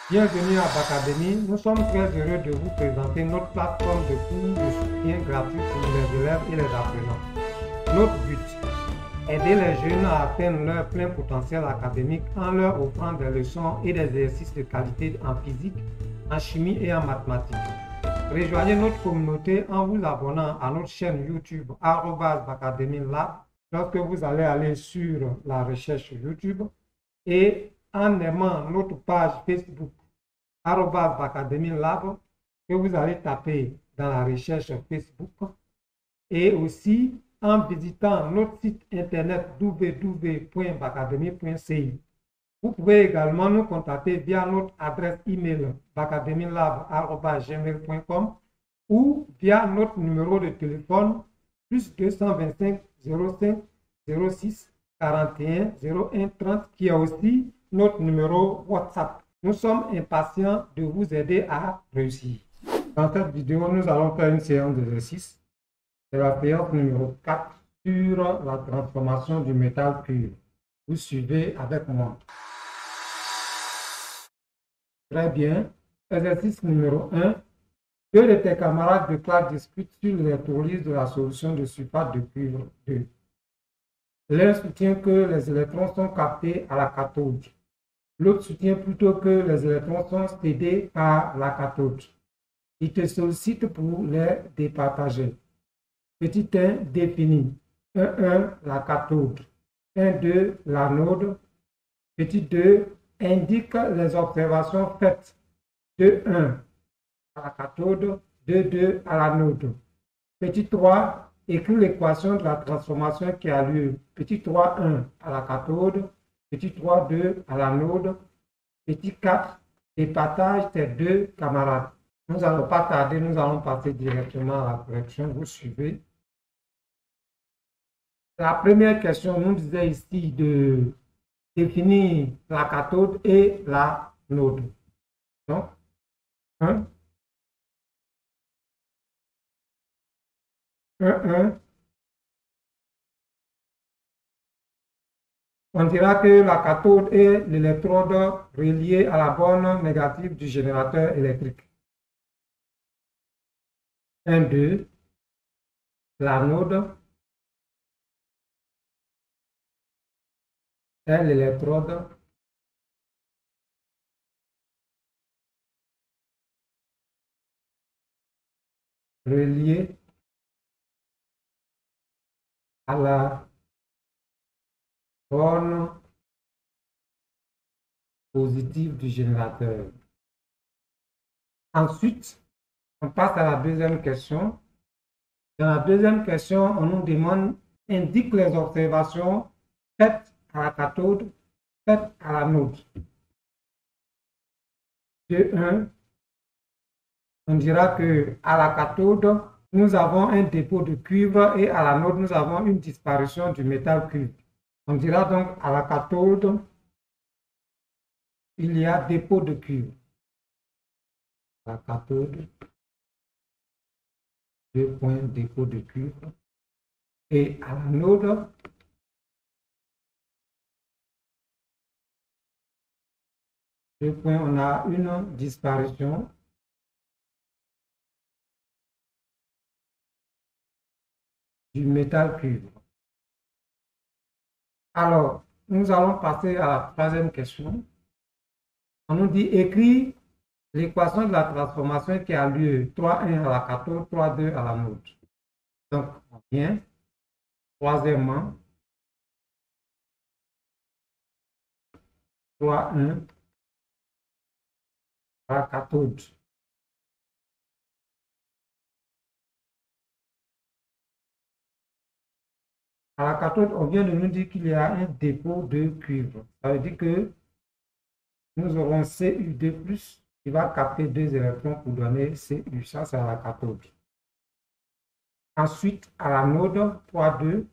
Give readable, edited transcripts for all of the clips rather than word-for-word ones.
Bienvenue à Bacadémie. Nous sommes très heureux de vous présenter notre plateforme de cours de soutien gratuit pour les élèves et les apprenants. Notre but, aider les jeunes à atteindre leur plein potentiel académique en leur offrant des leçons et des exercices de qualité en physique, en chimie et en mathématiques. Rejoignez notre communauté en vous abonnant à notre chaîne YouTube @bacademylab lorsque vous allez aller sur la recherche YouTube et en aimant notre page Facebook @bacademylab que vous allez taper dans la recherche Facebook et aussi en visitant notre site internet www.bacademy.ci. Vous pouvez également nous contacter via notre adresse email bacademylab@gmail.com ou via notre numéro de téléphone plus 225 05 06 41 01 30 qui est aussi notre numéro WhatsApp. Nous sommes impatients de vous aider à réussir. Dans cette vidéo, nous allons faire une séance d'exercice. C'est la séance numéro 4 sur la transformation du métal pur. Vous suivez avec moi. Très bien. Exercice numéro 1. Deux de tes camarades de classe discutent sur l'électrolyse de la solution de sulfate de cuivre 2. L'un soutient que les électrons sont captés à la cathode. L'autre soutient plutôt que les électrons sont cédés par la cathode. Il te sollicite pour les départager. Petit 1 définit. 1 la cathode. 2 l'anode. Petit 2 indique les observations faites. 1 à la cathode, 2 à l'anode. Petit 3 écrit l'équation de la transformation qui a lieu. Petit 1 à la cathode. Petit 2 à l'anode. Petit 4 départage tes deux camarades. Nous n'allons pas tarder, nous allons passer directement à la correction. Vous suivez. La première question nous disait ici de définir la cathode et l'anode. Donc, 1, 1. On dira que la cathode est l'électrode reliée à la borne négative du générateur électrique. 2. L'anode est l'électrode reliée à la borne positive du générateur. Ensuite, on passe à la deuxième question. Dans la deuxième question, on nous demande, indique les observations faites à la cathode, faites à l'anode. 1. On dira que à la cathode, nous avons un dépôt de cuivre et à l'anode, nous avons une disparition du métal cuivre. On dira donc à la cathode, il y a dépôt de cuivre. À la cathode, 2 points dépôt de cuivre. Et à l'anode, deux points, on a une disparition du métal cuivre. Alors, nous allons passer à la troisième question. On nous dit écrit l'équation de la transformation qui a lieu 3,1 à la cathode, 3,2 à l'anode. Donc, on vient. Troisièmement, 3,1 à la cathode. À la cathode, on vient de nous dire qu'il y a un dépôt de cuivre. Ça veut dire que nous aurons Cu2+, qui va capter 2 électrons pour donner Cu. Ça, c'est à la cathode. Ensuite, à l'anode, 3,2.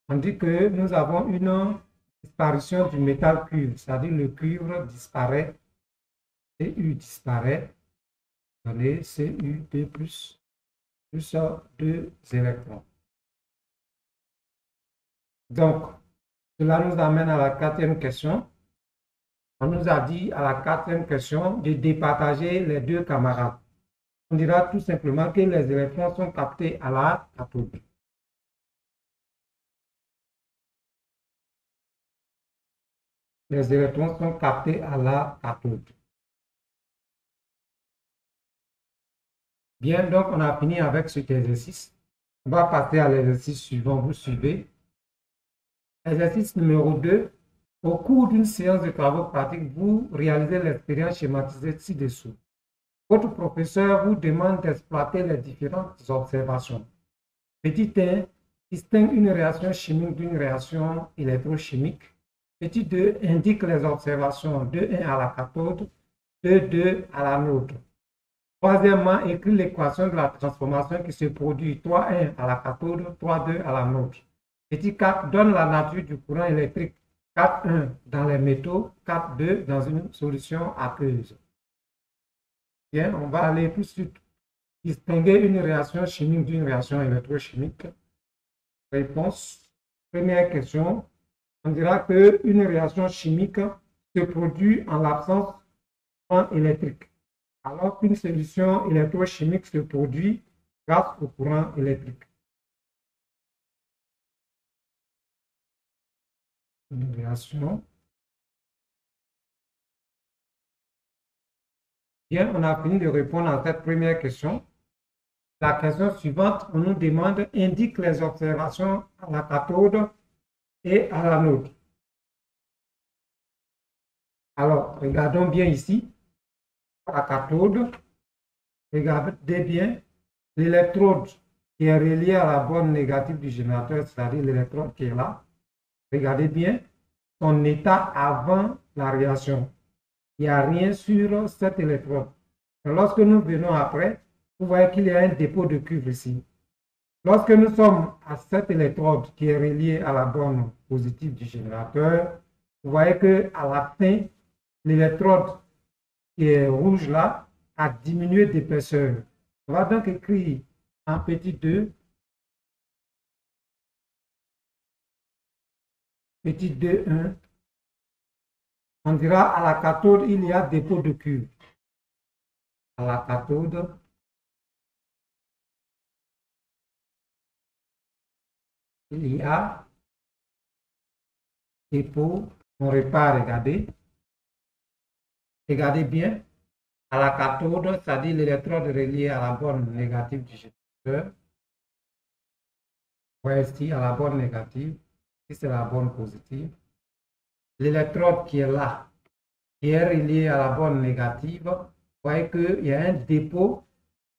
On dit que nous avons une disparition du métal cuivre, c'est-à-dire le cuivre disparaît, Cu disparaît, donner Cu2+, plus 2 électrons. Donc, cela nous amène à la quatrième question. On nous a dit à la quatrième question de départager les deux camarades. On dira tout simplement que les électrons sont captés à la cathode. Les électrons sont captés à la cathode. Bien, donc on a fini avec cet exercice. On va passer à l'exercice suivant. Vous suivez. Exercice numéro 2. Au cours d'une séance de travaux pratiques, vous réalisez l'expérience schématisée ci-dessous. Votre professeur vous demande d'exploiter les différentes observations. Petit 1, distingue une réaction chimique d'une réaction électrochimique. Petit 2, indique les observations de 1 à la cathode, de 2 à l'anode. Troisièmement, écrit l'équation de la transformation qui se produit 3,1 à la cathode, 3,2 à l'anode. Petit 4, donne la nature du courant électrique 4,1 dans les métaux, 4,2 dans une solution aqueuse. Bien, on va aller tout de suite distinguer une réaction chimique d'une réaction électrochimique. Réponse. Première question. On dira qu'une réaction chimique se produit en l'absence de courant électrique, alors qu'une solution électrochimique se produit grâce au courant électrique. Une réaction. Bien, on a fini de répondre à cette première question. La question suivante, on nous demande indique les observations à la cathode et à l'anode. Alors, regardons bien ici. La cathode, regardez bien, l'électrode qui est relié à la borne négative du générateur, c'est-à-dire l'électrode qui est là. Regardez bien son état avant la réaction. Il n'y a rien sur cet électrode. Lorsque nous venons après, vous voyez qu'il y a un dépôt de cuivre ici. Lorsque nous sommes à cet électrode qui est relié à la borne positive du générateur, vous voyez qu'à la fin, l'électrode qui est rouge là a diminué d'épaisseur. On va donc écrire en petit 2, petit 2, 1. On dira à la cathode, il y a dépôt de cuivre. À la cathode, il y a dépôt. On répare, regardez. Regardez bien. À la cathode, c'est-à-dire l'électrode relié à la borne négative du générateur. Vous voyez ici, à la borne négative. Ici, c'est la borne positive. L'électrode qui est là, qui est relié à la borne négative, vous voyez qu'il y a un dépôt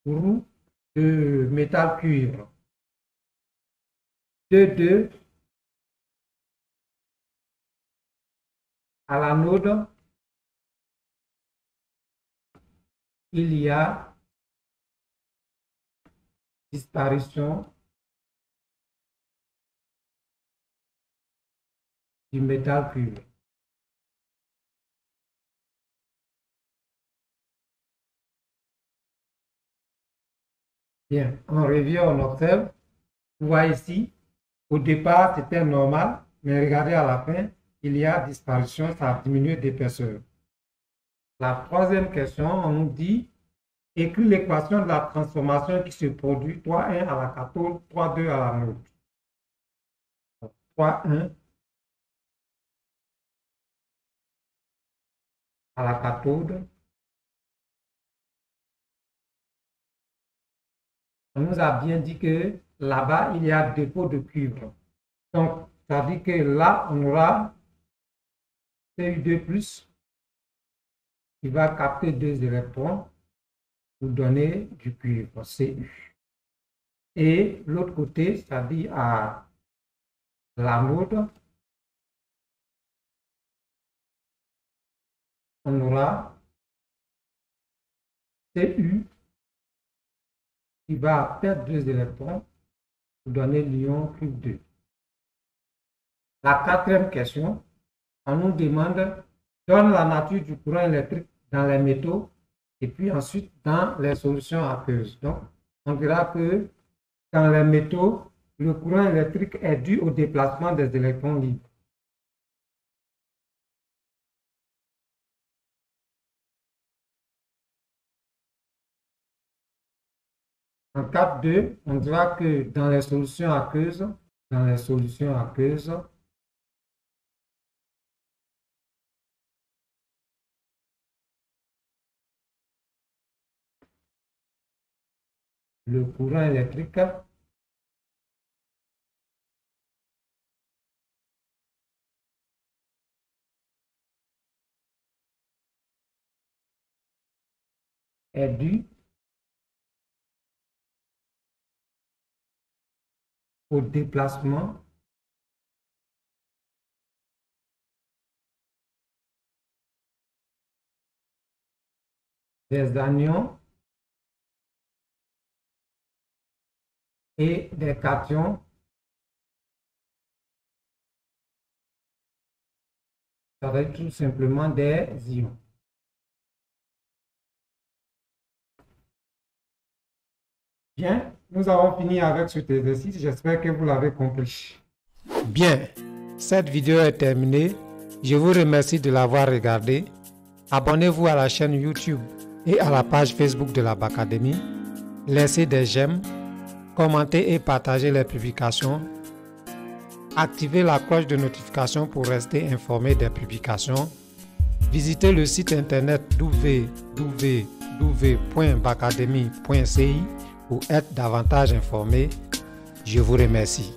roux de métal cuivre. 2,2 à l'anode, il y a disparition du métal cuivre. Bien, on revient, on observe. Vous voyez ici, au départ, c'était normal, mais regardez à la fin, il y a disparition, ça a diminué d'épaisseur. La troisième question, on nous dit, écris l'équation de la transformation qui se produit 3,1 à la cathode, 3,2 à l'anode. 3,1 à la cathode. On nous a bien dit que là-bas, il y a dépôt de cuivre. Donc, ça veut dire que là, on aura Cu2+, qui va capter 2 électrons pour donner du cuivre, Cu. Et l'autre côté, c'est-à-dire à l'anode, on aura Cu qui va perdre 2 électrons pour donner l'ion Cu2. La quatrième question, on nous demande, donne la nature du courant électrique dans les métaux et puis ensuite dans les solutions aqueuses. Donc, on dira que dans les métaux, Le courant électrique est dû au déplacement des électrons libres. En 4.2, on dira que dans les solutions aqueuses, le courant électrique est dû au déplacement des anions et des cations ça va être tout simplement des ions. Bien, nous avons fini avec cet exercice. J'espère que vous l'avez compris. Bien, cette vidéo est terminée. Je vous remercie de l'avoir regardée. Abonnez-vous à la chaîne YouTube et à la page Facebook de la Bacadémie. Laissez des j'aime, commentez et partagez les publications. Activez la cloche de notification pour rester informé des publications. Visitez le site internet www.bacademy.ci pour être davantage informé. Je vous remercie.